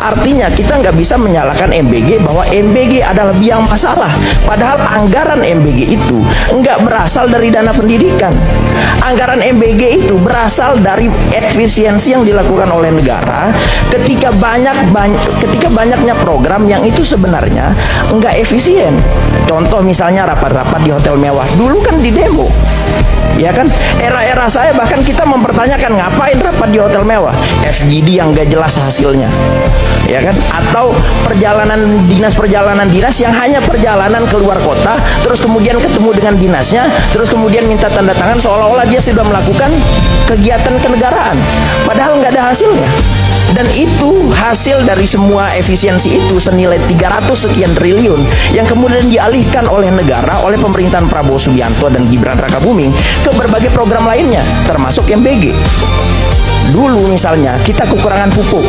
Artinya kita nggak bisa menyalahkan MBG bahwa MBG adalah biang masalah. Padahal anggaran MBG itu nggak berasal dari dana pendidikan. Anggaran MBG itu berasal dari efisiensi yang dilakukan oleh negara ketika banyaknya program yang itu sebenarnya nggak efisien. Contoh misalnya rapat-rapat di hotel mewah. Dulu kan di demo, ya kan? Era-era saya bahkan kita mempertanyakan ngapain rapat di hotel mewah, FGD yang gak jelas hasilnya, ya kan? Atau perjalanan dinas yang hanya perjalanan keluar kota, terus kemudian ketemu dengan dinasnya, terus kemudian minta tanda tangan seolah-olah dia sudah melakukan kegiatan kenegaraan, padahal nggak ada hasilnya. Dan itu hasil dari semua efisiensi itu senilai 300 sekian triliun yang kemudian dialihkan oleh negara, oleh pemerintahan Prabowo Subianto dan Gibran Rakabuming ke berbagai program lainnya, termasuk MBG. Dulu misalnya kita kekurangan pupuk,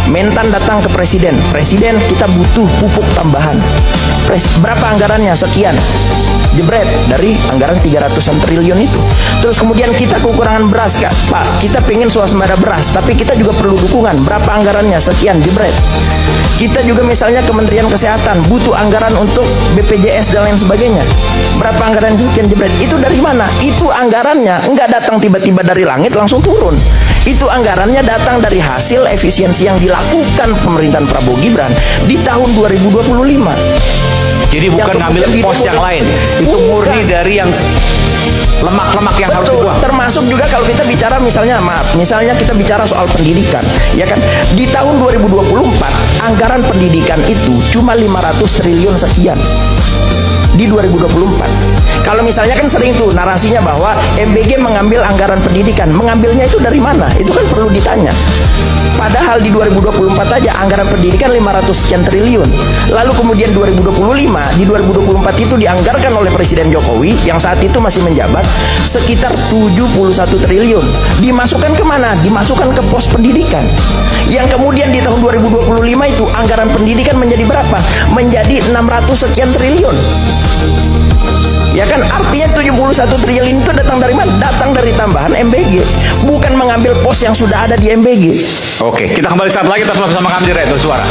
Mentan datang ke presiden kita butuh pupuk tambahan. Berapa anggarannya? Sekian. Jebret dari anggaran 300-an triliun itu. Terus kemudian kita kekurangan beras, Kak. Pak, kita pengen swasembada beras, tapi kita juga perlu dukungan. Berapa anggarannya? Sekian. Jebret. Kita juga misalnya Kementerian Kesehatan butuh anggaran untuk BPJS dan lain sebagainya. Berapa anggaran? Sekian. Jebret. Itu dari mana? Itu anggarannya nggak datang tiba-tiba dari langit langsung turun. Itu anggarannya datang dari hasil efisiensi yang dilakukan pemerintahan Prabowo Gibran di tahun 2025. Jadi bukan ngambil pos yang lain, itu murni dari yang lemak-lemak yang harus dibuang. Termasuk juga kalau kita bicara misalnya kita bicara soal pendidikan, ya kan? Di tahun 2024 anggaran pendidikan itu cuma 500 triliun sekian. Di 2024. Kalau misalnya kan sering tuh narasinya bahwa MBG mengambil anggaran pendidikan, mengambilnya itu dari mana? Itu kan perlu ditanya. Padahal di 2024 aja anggaran pendidikan 500 sekian triliun. Lalu kemudian 2025, di 2024 itu dianggarkan oleh Presiden Jokowi yang saat itu masih menjabat sekitar 71 triliun. Dimasukkan kemana? Dimasukkan ke pos pendidikan. Yang kemudian di tahun 2025 itu anggaran pendidikan menjadi berapa? Menjadi 600 sekian triliun. Ya kan, artinya 71 triliun itu datang dari mana? Datang dari tambahan MBG, bukan mengambil pos yang sudah ada di MBG. Oke, kita kembali saat lagi tetap bersama kami di Radio Suara.